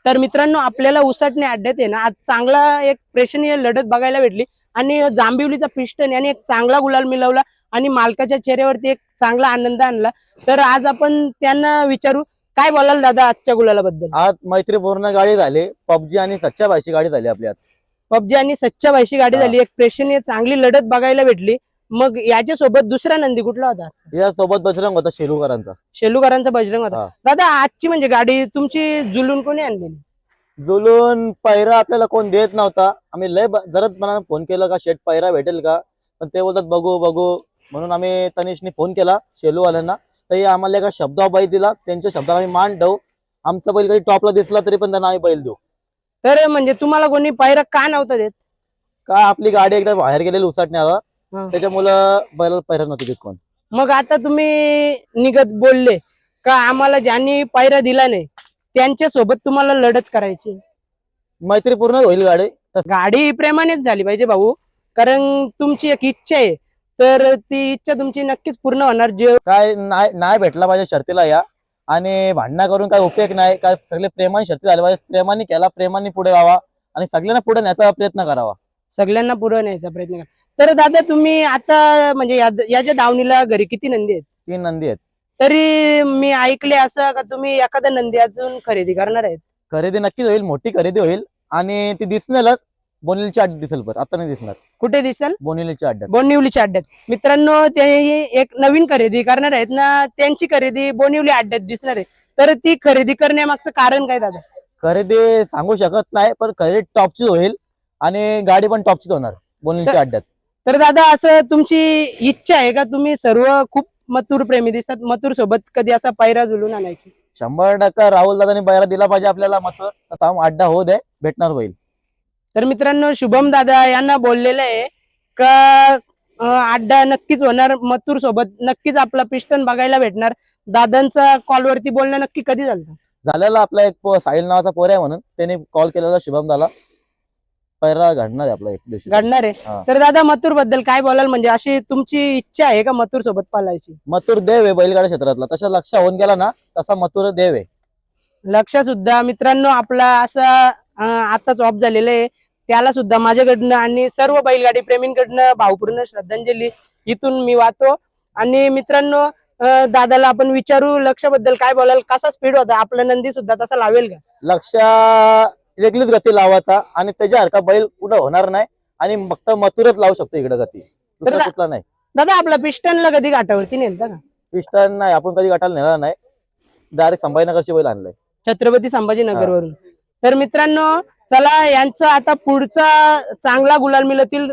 तर मित्रांनो आपल्याला उसटणे अड्ड्यात आहे ना आज चांगला एक प्रेक्षणीय लढत बघायला भेटली आणि जांभिवलीचा पिस्टन याने एक चांगला गुलाल मिळवला आणि मालकाच्या चेहऱ्यावरती एक चांगला आनंद आणला। तर आज आपण त्यांना विचारू काय बोलाल दादा आजच्या गुलालाबद्दल। आज मैत्रीपूर्ण गाडी झाली, पबजी आणि सच्च्या भाषी गाडी झाली आपली आज। पबजी आणि सच्च्या भाईशी गाडी झाली, एक प्रेक्षणीय चांगली लढत बघायला भेटली। मग याच्या सोबत दुसरा नंदी कुठला होता? या सोबत बजरंग होता, शेलूकरांचा। शेलूकरांचा बजरंग होता। दादा आजची म्हणजे गाडी तुमची जुलून कोणी आणलेली? जुलून पैरा आपल्याला कोण देत नव्हता, आम्ही लय जरत मनाने फोन केला का शेट पैरा भेटेल का, पण ते बोलतात बघू बघू, म्हणून आम्ही तनिषने फोन केला शेलूवाल्यांना। तर आम्हाला एका शब्दावर बैल दिला, त्यांच्या शब्दाला आम्ही मान ठेवू, आमचा बैल कधी टॉपला दिसला तरी पण त्यांना आम्ही बैल देऊ। तर म्हणजे तुम्हाला कोणी पैरा का नव्हता देत? का आपली गाडी एकदा बाहेर गेलेली उसटण्याला, त्याच्यामुळे बैल पैरा नव्हती देत कोण। मग आता तुम्ही निघत बोलले का आम्हाला ज्यांनी पैरा दिला नाही त्यांच्या सोबत तुम्हाला लढत करायची, मैत्रीपूर्ण होईल गाडी। गाडी प्रेमानेच झाली पाहिजे भाऊ, कारण तुमची एक इच्छा आहे, तर ती इच्छा तुमची नक्कीच पूर्ण होणार। जे काय नाही भेटला पाहिजे शर्तीला या, आणि भांडणा करून काय उपयोग नाही, काय सगळे प्रेमाने शर्ती झाले पाहिजे, प्रेमाने केला, प्रेमाने पुढे जावा आणि सगळ्यांना पुढे न्यायचा प्रयत्न करावा, सगळ्यांना पुढे न्यायचा प्रयत्न करा। तर दादा तुम्ही आता म्हणजे याच्या दावणीला घरी किती नंदी आहेत? 3 नंदी आहेत। तरी मी ऐकले असं का तुम्ही एखाद्या नंदी अजून खरेदी करणार आहेत? खरेदी नक्कीच होईल, मोठी खरेदी होईल आणि ती दिसणारच। बोनिवलीच्या अड्ड्यात दिसेल, पण आता नाही दिसणार। कुठे दिसेल? बोनिवलीच्या अड्ड्यात। बोनिवलीच्या अड्ड्यात। मित्रांनो ते एक नवीन खरेदी करणार आहेत ना, त्यांची खरेदी बोनिवली अड्ड्यात दिसणार आहे। तर ती खरेदी करण्यामागचं कारण काय दादा? खरेदी सांगू शकत नाही, पण खरेदी टॉपची होईल आणि गाडी पण टॉपचीच होणार बोनिवलीच्या अड्ड्यात। तर दादा असं तुमची इच्छा आहे का, तुम्ही सर्व खूप मथुर प्रेमी दिसतात, मथुर सोबत कधी असा पायरा जुळून आणायची? 100% राहुल दादानी बैरा दिला पाहिजे आपल्याला, मथुर अड्डा होऊ दे, भेटणार होईल। तर मित्रांनो शुभम दादा यांना बोललेलं आहे का अड्डा नक्कीच होणार, मथुर सोबत नक्कीच आपला पिस्टन बघायला भेटणार। दादांचा कॉलवरती बोलणं नक्की कधी झालेला आपला एक साहिल नावाचा पोर आहे, म्हणून त्याने कॉल केलेला शुभम दादा, पैरा घडणार आहे आपला एक दिवशी घडणार आहे। तर दादा मथुर बद्दल काय बोलाल, म्हणजे अशी तुमची इच्छा आहे का मथुर सोबत पालायची? मथुर देव आहे बैलगाडा क्षेत्रातला, तसा लक्ष होऊन गेला ना तसा मथुर देव आहे। लक्ष सुद्धा मित्रांनो आपला असा आताच ऑफ झालेलं आहे, त्याला सुद्धा माझ्याकडनं आणि सर्व बैलगाडी प्रेमींकडनं भावपूर्ण श्रद्धांजली इथून मी वाहतो। आणि मित्रांनो दादाला आपण विचारू लक्ष बद्दल काय बोलाल, कसा स्पीड होता आपला नंदी सुद्धा तसा लावेल का? लक्ष वेगळीच गती लावायचा आणि त्याच्यासारखा बैल कुठं होणार नाही, आणि फक्त मथुरच लावू शकतो इकडे गती, दुसरा कुठला नाही। दादा आपला पिस्टनला कधी घाटावरती नेलता का? पिस्टन नाही, आपण कधी गटाला नेला नाही, डायरेक्ट संभाजीनगरची बैल आणलाय, छत्रपती संभाजीनगर वरून। तर मित्रांनो चला यांचा आता पुढचा चांगला गुलाल मिळतील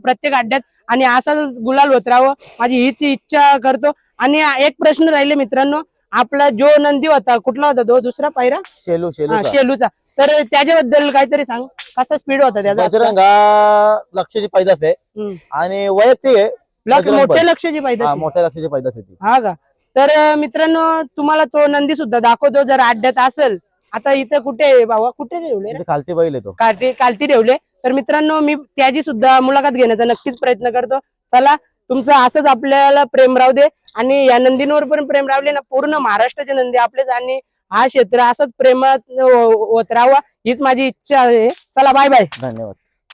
प्रत्येक अड्ड्यात, आणि असा गुलाल होत राहावं माझी हीच इच्छा करतो। आणि एक प्रश्न राहिले मित्रांनो, आपला जो नंदी होता कुठला होता तो दुसरा पायरा? शेलूचा। तर त्याच्याबद्दल काहीतरी सांग, कसा स्पीड होता त्याचा? बजरंग लक्षाची पैदास आहे आणि वैयक्तिक आहे, मोठ्या लक्षाची पैदास, मोठ्या लक्षाची पैदास आहे ती। हा का? तर मित्रांनो तुम्हाला तो नंदी सुद्धा दाखवतो जर अड्ड्यात असेल। आता इथं कुठे बाबा, कुठे ठेवले? खालती बैल येतो, कालती ठेवले। तर मित्रांनो मी त्याची सुद्धा मुलाखत घेण्याचा नक्कीच प्रयत्न करतो। चला तुमचं असंच आपल्याला प्रेम राहू दे, आणि या नंदींवर पण प्रेम रावले ना, पूर्ण महाराष्ट्राचे नंदी आपलेच, आणि हा क्षेत्र असंच प्रेमात होत राहावा हीच माझी इच्छा आहे। चला बाय बाय, धन्यवाद।